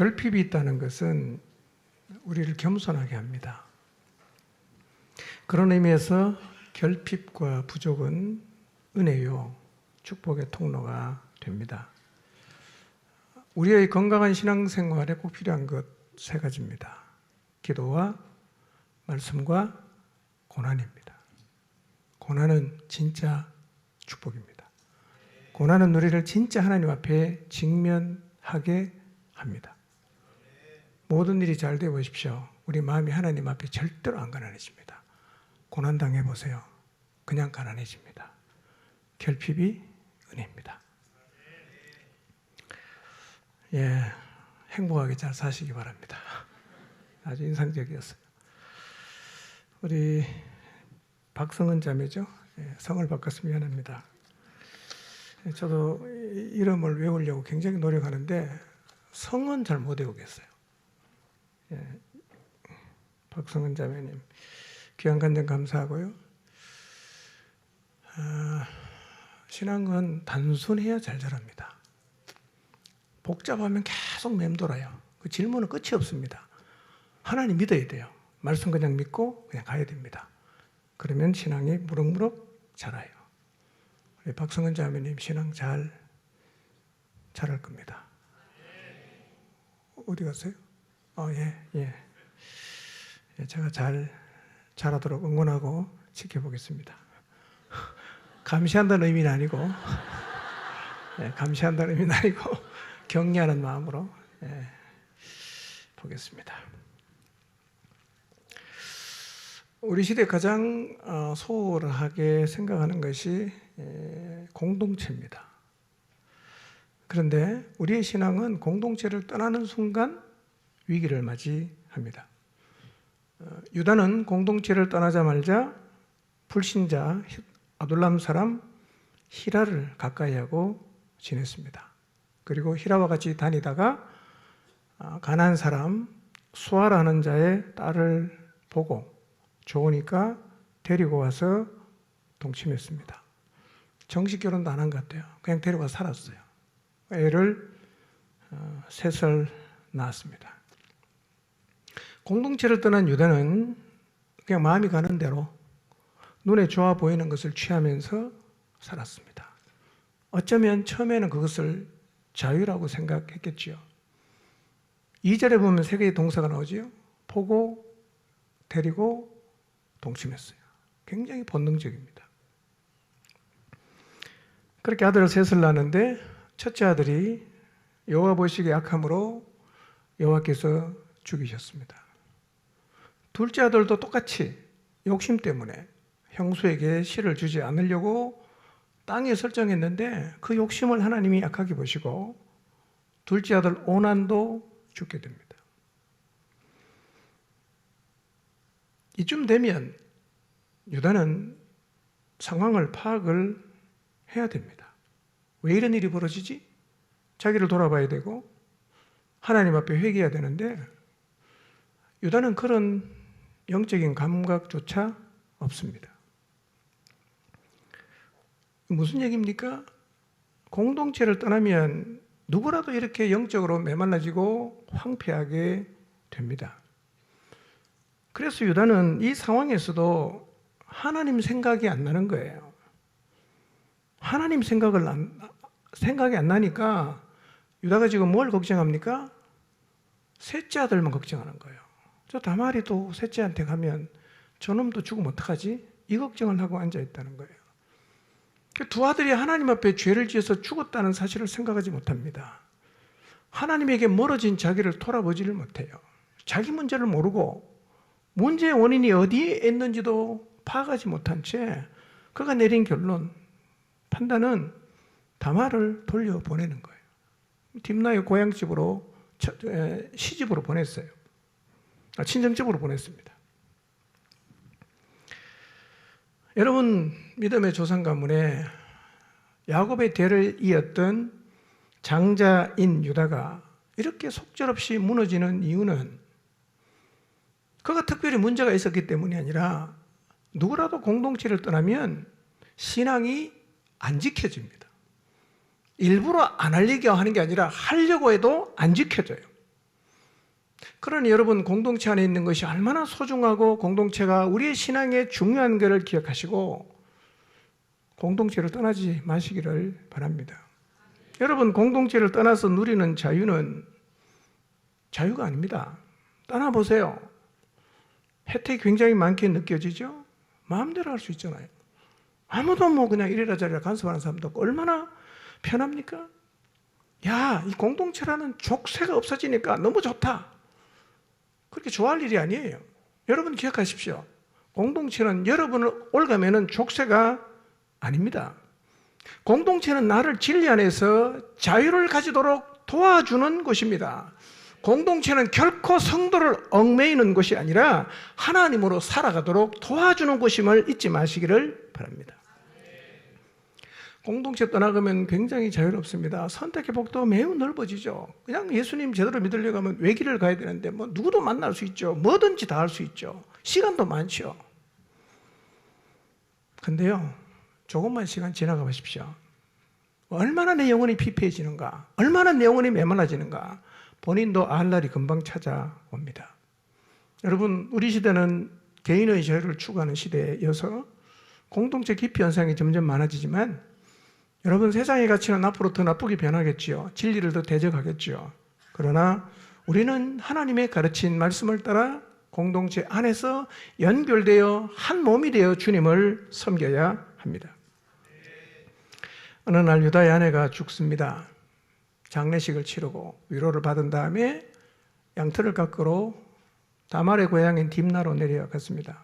결핍이 있다는 것은 우리를 겸손하게 합니다. 그런 의미에서 결핍과 부족은 은혜요, 축복의 통로가 됩니다. 우리의 건강한 신앙생활에 꼭 필요한 것 세 가지입니다. 기도와 말씀과 고난입니다. 고난은 진짜 축복입니다. 고난은 우리를 진짜 하나님 앞에 직면하게 합니다. 모든 일이 잘 되어 보십시오. 우리 마음이 하나님 앞에 절대로 안 가난해집니다. 고난 당해보세요. 그냥 가난해집니다. 결핍이 은혜입니다. 예, 행복하게 잘 사시기 바랍니다. 아주 인상적이었어요. 우리 박성은 자매죠? 예, 성을 바꿔서 미안합니다. 저도 이름을 외우려고 굉장히 노력하는데 성은 잘 못 외우겠어요. 예, 박성은 자매님 귀한 간증 감사하고요. 신앙은 단순해야 잘 자랍니다. 복잡하면 계속 맴돌아요. 그 질문은 끝이 없습니다. 하나님 믿어야 돼요. 말씀 그냥 믿고 그냥 가야 됩니다. 그러면 신앙이 무럭무럭 자라요. 우리 박성은 자매님 신앙 잘 자랄 겁니다. 어디 갔어요? 예. 제가 잘 자라도록 응원하고 지켜보겠습니다. 감시한다는 의미는 아니고, 감시한다는 의미는 아니고 격려하는 마음으로 보겠습니다. 우리 시대 가장 소홀하게 생각하는 것이 공동체입니다. 그런데 우리의 신앙은 공동체를 떠나는 순간 위기를 맞이합니다. 유다는 공동체를 떠나자마자 불신자 아둘람 사람 히라를 가까이 하고 지냈습니다. 그리고 히라와 같이 다니다가 가나안 사람 수아라는 자의 딸을 보고 좋으니까 데리고 와서 동침했습니다. 정식 결혼도 안 한 것 같아요. 그냥 데리고 와서 살았어요. 애를 셋을 낳았습니다. 공동체를 떠난 유다는 그냥 마음이 가는 대로 눈에 좋아 보이는 것을 취하면서 살았습니다. 어쩌면 처음에는 그것을 자유라고 생각했겠지요. 2절에 보면 세 개의 동사가 나오지요. 보고, 데리고, 동침했어요. 굉장히 본능적입니다. 그렇게 아들을 셋을 낳았는데 첫째 아들이 여호와 보시기에 악함으로 여호와께서 죽이셨습니다. 둘째 아들도 똑같이 욕심 때문에 형수에게 씨를 주지 않으려고 땅에 설정했는데 그 욕심을 하나님이 악하게 보시고 둘째 아들 오난도 죽게 됩니다. 이쯤 되면 유다는 상황을 파악을 해야 됩니다. 왜 이런 일이 벌어지지? 자기를 돌아봐야 되고 하나님 앞에 회개해야 되는데 유다는 그런 영적인 감각조차 없습니다. 무슨 얘기입니까? 공동체를 떠나면 누구라도 이렇게 영적으로 메말라지고 황폐하게 됩니다. 그래서 유다는 이 상황에서도 하나님 생각이 안 나는 거예요. 하나님 생각이 안 나니까 유다가 지금 뭘 걱정합니까? 셋째 아들만 걱정하는 거예요. 저 다말이 또 셋째한테 가면 저놈도 죽으면 어떡하지? 이 걱정을 하고 앉아있다는 거예요. 두 아들이 하나님 앞에 죄를 지어서 죽었다는 사실을 생각하지 못합니다. 하나님에게 멀어진 자기를 돌아보지를 못해요. 자기 문제를 모르고 문제의 원인이 어디에 있는지도 파악하지 못한 채 그가 내린 결론, 판단은 다말을 돌려보내는 거예요. 딥나의 고향집으로 시집으로 보냈어요. 친정집으로 보냈습니다. 여러분, 믿음의 조상 가문에 야곱의 대를 이었던 장자인 유다가 이렇게 속절없이 무너지는 이유는 그가 특별히 문제가 있었기 때문이 아니라 누구라도 공동체를 떠나면 신앙이 안 지켜집니다. 일부러 안 하려고 하는 게 아니라 하려고 해도 안 지켜져요. 그러니 여러분, 공동체 안에 있는 것이 얼마나 소중하고 공동체가 우리의 신앙의 중요한 것을 기억하시고 공동체를 떠나지 마시기를 바랍니다. 여러분, 공동체를 떠나서 누리는 자유는 자유가 아닙니다. 떠나보세요. 혜택이 굉장히 많게 느껴지죠? 마음대로 할 수 있잖아요. 아무도 뭐 그냥 이래라 저래라 간섭하는 사람도 없고 얼마나 편합니까? 야, 이 공동체라는 족쇄가 없어지니까 너무 좋다. 그렇게 좋아할 일이 아니에요. 여러분 기억하십시오. 공동체는 여러분을 올가매는 족쇄가 아닙니다. 공동체는 나를 진리 안에서 자유를 가지도록 도와주는 곳입니다. 공동체는 결코 성도를 얽매이는 곳이 아니라 하나님으로 살아가도록 도와주는 곳임을 잊지 마시기를 바랍니다. 공동체 떠나가면 굉장히 자유롭습니다. 선택의 폭도 매우 넓어지죠. 그냥 예수님 제대로 믿으려고 하면 외길을 가야 되는데 뭐 누구도 만날 수 있죠. 뭐든지 다 할 수 있죠. 시간도 많죠. 근데요, 조금만 시간 지나가 보십시오. 얼마나 내 영혼이 피폐해지는가, 얼마나 내 영혼이 메말라지는가 본인도 알 날이 금방 찾아옵니다. 여러분, 우리 시대는 개인의 자유를 추구하는 시대여서 공동체 기피 현상이 점점 많아지지만 여러분, 세상의 가치는 앞으로 더 나쁘게 변하겠지요. 진리를 더 대적하겠지요. 그러나 우리는 하나님의 가르친 말씀을 따라 공동체 안에서 연결되어 한 몸이 되어 주님을 섬겨야 합니다. 어느 날 유다의 아내가 죽습니다. 장례식을 치르고 위로를 받은 다음에 양털을 깎으러 다말의 고향인 딥나로 내려갔습니다.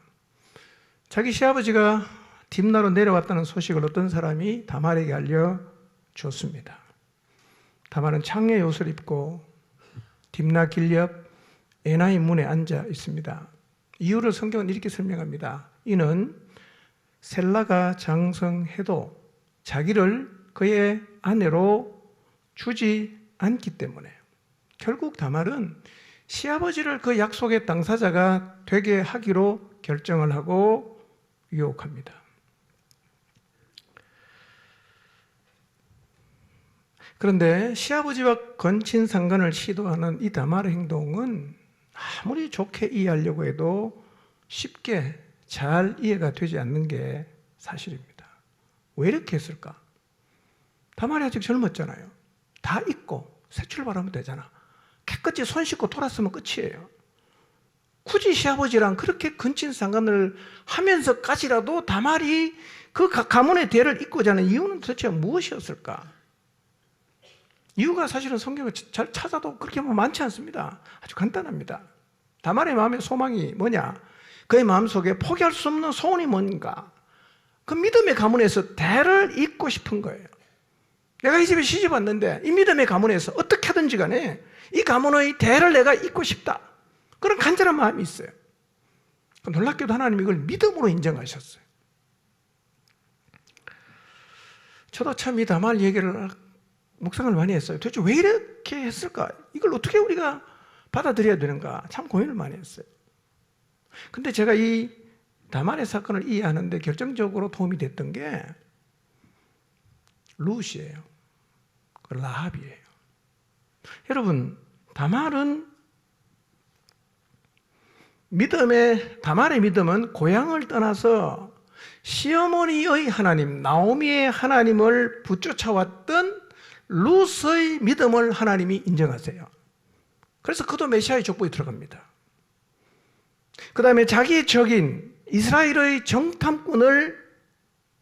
자기 시아버지가 딥나로 내려왔다는 소식을 어떤 사람이 다말에게 알려줬습니다. 다말은 창녀의 옷을 입고 딥나 길 옆 에나임 문에 앉아 있습니다. 이유를 성경은 이렇게 설명합니다. 이는 셀라가 장성해도 자기를 그의 아내로 주지 않기 때문에. 결국 다말은 시아버지를 그 약속의 당사자가 되게 하기로 결정을 하고 유혹합니다. 그런데 시아버지와 건친상간을 시도하는 이 다말의 행동은 아무리 좋게 이해하려고 해도 쉽게 잘 이해가 되지 않는 게 사실입니다. 왜 이렇게 했을까? 다말이 아직 젊었잖아요. 다 잊고 새 출발하면 되잖아. 깨끗이 손 씻고 돌았으면 끝이에요. 굳이 시아버지랑 그렇게 근친상간을 하면서까지라도 다말이 그 가문의 대를 잇고자 하는 이유는 도대체 무엇이었을까? 이유가 사실은 성경을 잘 찾아도 그렇게 많지 않습니다. 아주 간단합니다. 다말의 마음의 소망이 뭐냐? 그의 마음속에 포기할 수 없는 소원이 뭔가? 그 믿음의 가문에서 대를 잇고 싶은 거예요. 내가 이 집에 시집 왔는데 이 믿음의 가문에서 어떻게 하든지 간에 이 가문의 대를 내가 잇고 싶다. 그런 간절한 마음이 있어요. 놀랍게도 하나님이 이걸 믿음으로 인정하셨어요. 저도 참 이 다말 얘기를 묵상을 많이 했어요. 도대체 왜 이렇게 했을까? 이걸 어떻게 우리가 받아들여야 되는가? 참 고민을 많이 했어요. 근데 제가 이 다말의 사건을 이해하는데 결정적으로 도움이 됐던 게 룻이에요. 라합이에요. 여러분, 다말의 믿음은 고향을 떠나서 시어머니의 하나님, 나오미의 하나님을 붙쫓아왔던 룻의 믿음을 하나님이 인정하세요. 그래서 그도 메시아의 족보에 들어갑니다. 그 다음에 자기의 적인 이스라엘의 정탐꾼을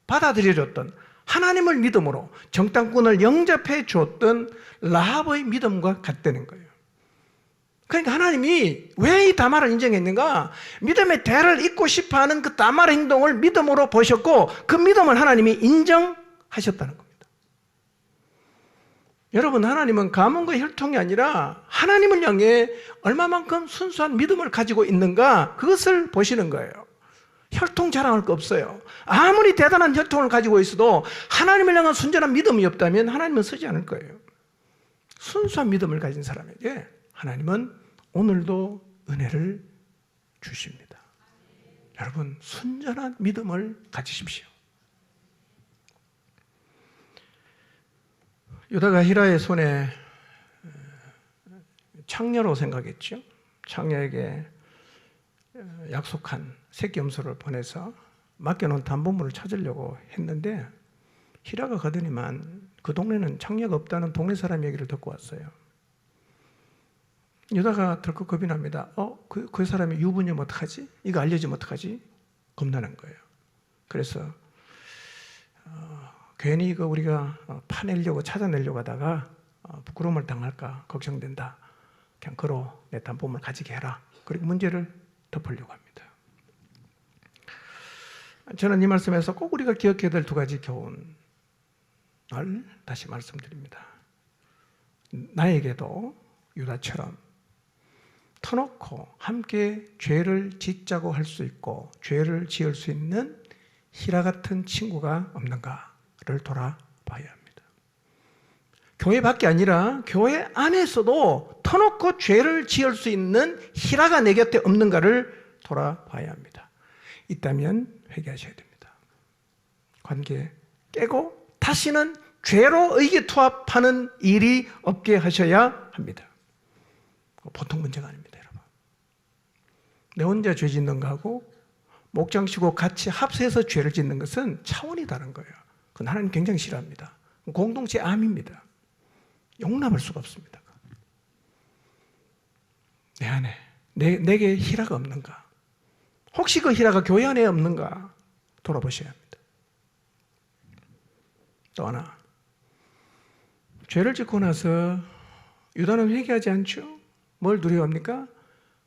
받아들여줬던 하나님을 믿음으로 정탐꾼을 영접해 줬던 라합의 믿음과 같다는 거예요. 그러니까 하나님이 왜 이 다말을 인정했는가? 믿음의 대를 잇고 싶어하는 그 다말의 행동을 믿음으로 보셨고 그 믿음을 하나님이 인정하셨다는 겁니다. 여러분, 하나님은 가문과 혈통이 아니라 하나님을 향해 얼마만큼 순수한 믿음을 가지고 있는가, 그것을 보시는 거예요. 혈통 자랑할 거 없어요. 아무리 대단한 혈통을 가지고 있어도 하나님을 향한 순전한 믿음이 없다면 하나님은 쓰지 않을 거예요. 순수한 믿음을 가진 사람에게 하나님은 오늘도 은혜를 주십니다. 여러분, 순전한 믿음을 가지십시오. 유다가 히라의 손에 창녀로 생각했죠. 창녀에게 약속한 새끼 염소를 보내서 맡겨놓은 담보물을 찾으려고 했는데 히라가 가더니만 그 동네는 창녀가 없다는 동네 사람 얘기를 듣고 왔어요. 유다가 덜컥 겁이 납니다. 그 사람이 유부녀면 어떡하지? 이거 알려지면 어떡하지? 겁나는 거예요. 그래서 괜히 이거 우리가 파내려고 찾아내려고 하다가 부끄러움을 당할까 걱정된다. 그냥 걸어 내 담보물 가지게 해라. 그리고 문제를 덮으려고 합니다. 저는 이 말씀에서 꼭 우리가 기억해야 될 두 가지 교훈을 다시 말씀드립니다. 나에게도 유다처럼 터놓고 함께 죄를 짓자고 할 수 있고 죄를 지을 수 있는 히라 같은 친구가 없는가를 돌아봐야 합니다. 교회 밖에 아니라 교회 안에서도 터놓고 죄를 지을 수 있는 히라가 내 곁에 없는가를 돌아봐야 합니다. 있다면 회개하셔야 됩니다. 관계 깨고 다시는 죄로 의기투합하는 일이 없게 하셔야 합니다. 보통 문제가 아닙니다, 여러분. 내 혼자 죄 짓는 거하고 목장 치고 같이 합세해서 죄를 짓는 것은 차원이 다른 거예요. 그건 하나님 굉장히 싫어합니다. 공동체 암입니다. 용납할 수가 없습니다. 내 안에 내게 히라가 없는가? 혹시 그 히라가 교회 안에 없는가? 돌아보셔야 합니다. 또 하나, 죄를 짓고 나서 유다는 회개하지 않죠? 뭘 두려워합니까?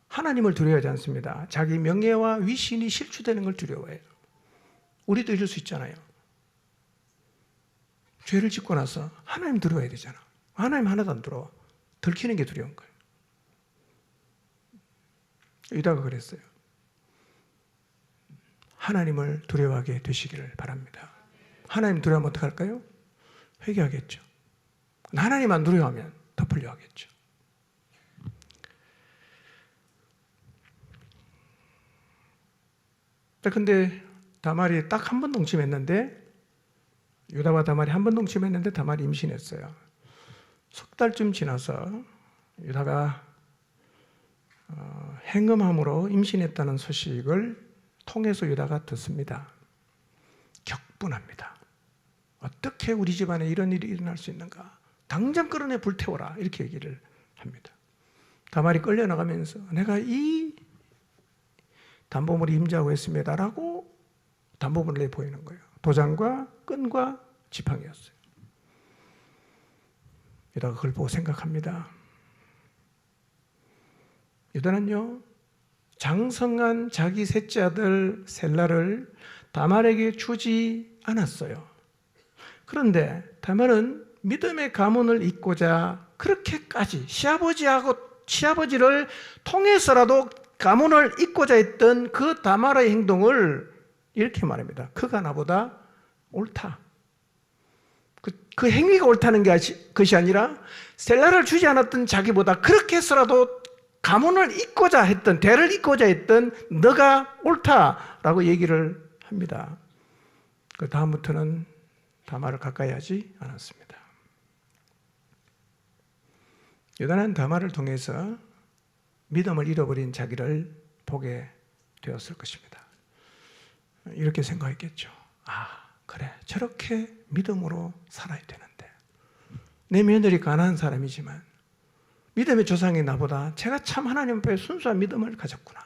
하나님을 두려워하지 않습니다. 자기 명예와 위신이 실추되는 걸 두려워해요. 우리도 이럴 수 있잖아요. 죄를 짓고 나서 하나님 두려워해야 되잖아. 하나님 하나도 안 두려워. 들키는 게 두려운 거예요. 유다가 그랬어요. 하나님을 두려워하게 되시기를 바랍니다. 하나님 두려워하면 어떡할까요? 회개하겠죠. 하나님 안 두려워하면 덮으려 하겠죠. 근데 다말이 딱 한 번 동침했는데 유다와 다말이 한 번 동침했는데 다말이 임신했어요. 석 달쯤 지나서 유다가 행음함으로 임신했다는 소식을 통해서 유다가 듣습니다. 격분합니다. 어떻게 우리 집안에 이런 일이 일어날 수 있는가? 당장 끌어내 불태워라. 이렇게 얘기를 합니다. 다말이 끌려나가면서 내가 이 담보물이 임자하고 있습니다라고 담보물을 내보이는 거예요. 도장과 끈과 지팡이였어요. 유다가 그걸 보고 생각합니다. 유다는요, 장성한 자기 셋째 아들 셀라를 다말에게 주지 않았어요. 그런데 다말은 믿음의 가문을 잇고자 그렇게까지 시아버지를 통해서라도 가문을 잇고자 했던 그 다말의 행동을 이렇게 말합니다. 그가 나보다 옳다. 그 행위가 옳다는 것이 아니라 셀라를 주지 않았던 자기보다 그렇게 해서라도 가문을 잇고자 했던, 대를 잇고자 했던 너가 옳다라고 얘기를 합니다. 그 다음부터는 다말을 가까이 하지 않았습니다. 유다는 다말을 통해서 믿음을 잃어버린 자기를 보게 되었을 것입니다. 이렇게 생각했겠죠. 그래, 저렇게 믿음으로 살아야 되는데 내 며느리 가난한 사람이지만 믿음의 조상이 나보다 제가 참 하나님 앞에 순수한 믿음을 가졌구나.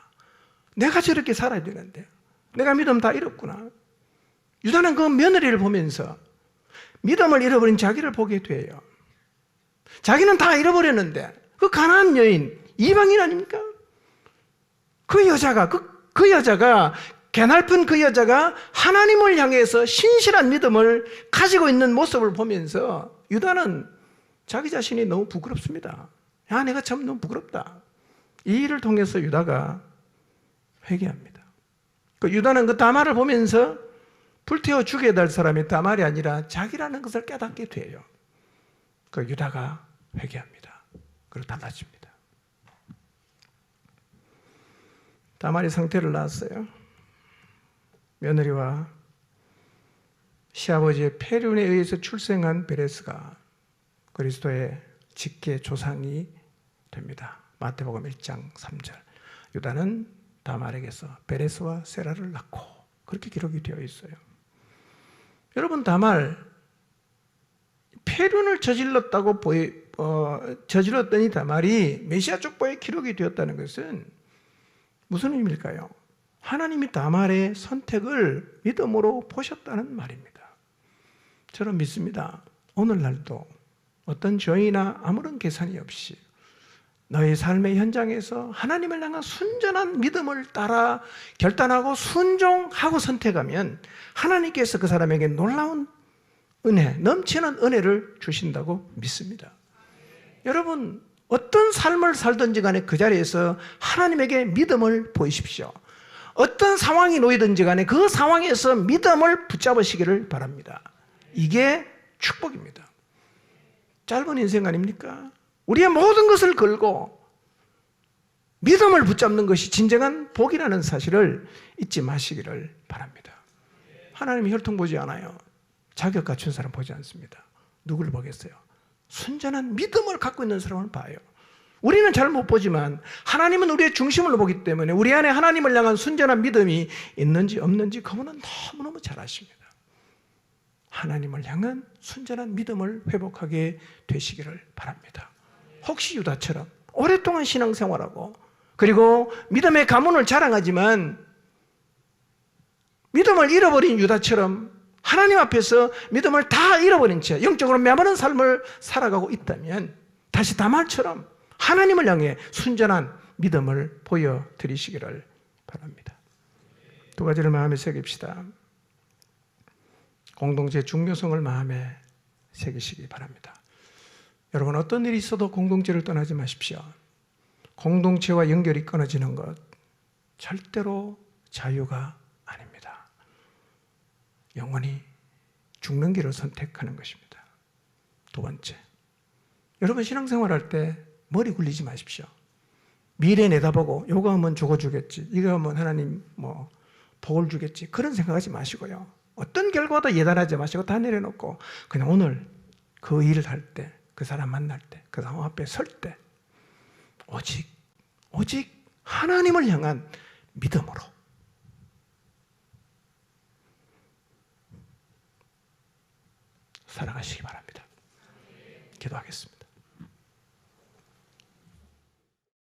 내가 저렇게 살아야 되는데 내가 믿음 다 잃었구나. 유다는 그 며느리를 보면서 믿음을 잃어버린 자기를 보게 돼요. 자기는 다 잃어버렸는데 그 가난한 여인, 이방인 아닙니까? 그 여자가 개날픈 그 여자가 하나님을 향해서 신실한 믿음을 가지고 있는 모습을 보면서 유다는 자기 자신이 너무 부끄럽습니다. 야, 내가 참 너무 부끄럽다. 이 일을 통해서 유다가 회개합니다. 그 유다는 그 다말을 보면서 불태워 죽여야 될 사람이 다말이 아니라 자기라는 것을 깨닫게 돼요. 그 유다가 회개합니다. 그리고 달라집니다. 다말이 상태를 낳았어요. 며느리와 시아버지의 폐륜에 의해서 출생한 베레스가 그리스도의 직계 조상이 됩니다. 마태복음 1장 3절. 유다는 다말에게서 베레스와 세라를 낳고, 그렇게 기록이 되어 있어요. 여러분, 다말 폐륜을 저질렀더니 다말이 메시아 족보에 기록이 되었다는 것은 무슨 의미일까요? 하나님이 다말의 선택을 믿음으로 보셨다는 말입니다. 저는 믿습니다. 오늘날도 어떤 죄이나 아무런 계산이 없이 너의 삶의 현장에서 하나님을 향한 순전한 믿음을 따라 결단하고 순종하고 선택하면 하나님께서 그 사람에게 놀라운 은혜, 넘치는 은혜를 주신다고 믿습니다. 여러분, 어떤 삶을 살든지 간에 그 자리에서 하나님에게 믿음을 보이십시오. 어떤 상황이 놓이든지 간에 그 상황에서 믿음을 붙잡으시기를 바랍니다. 이게 축복입니다. 짧은 인생 아닙니까? 우리의 모든 것을 걸고 믿음을 붙잡는 것이 진정한 복이라는 사실을 잊지 마시기를 바랍니다. 하나님이 혈통 보지 않아요. 자격 갖춘 사람 보지 않습니다. 누구를 보겠어요? 순전한 믿음을 갖고 있는 사람을 봐요. 우리는 잘 못 보지만 하나님은 우리의 중심을 보기 때문에 우리 안에 하나님을 향한 순전한 믿음이 있는지 없는지 그분은 너무너무 잘 아십니다. 하나님을 향한 순전한 믿음을 회복하게 되시기를 바랍니다. 혹시 유다처럼 오랫동안 신앙생활하고 그리고 믿음의 가문을 자랑하지만 믿음을 잃어버린 유다처럼 하나님 앞에서 믿음을 다 잃어버린 채 영적으로 메마른 삶을 살아가고 있다면 다시 다말처럼 하나님을 향해 순전한 믿음을 보여드리시기를 바랍니다. 두 가지를 마음에 새깁시다. 공동체의 중요성을 마음에 새기시기 바랍니다. 여러분, 어떤 일이 있어도 공동체를 떠나지 마십시오. 공동체와 연결이 끊어지는 것 절대로 자유가 아닙니다. 영원히 죽는 길을 선택하는 것입니다. 두 번째, 여러분 신앙생활할 때 머리 굴리지 마십시오. 미래 내다보고 요거 하면 죽어주겠지, 이거 하면 하나님 복을 주겠지, 그런 생각하지 마시고요. 어떤 결과도 예단하지 마시고 다 내려놓고 그냥 오늘 그 일을 할 때, 그 사람 만날 때, 그 상황 앞에 설 때 오직 하나님을 향한 믿음으로 살아가시기 바랍니다. 기도하겠습니다.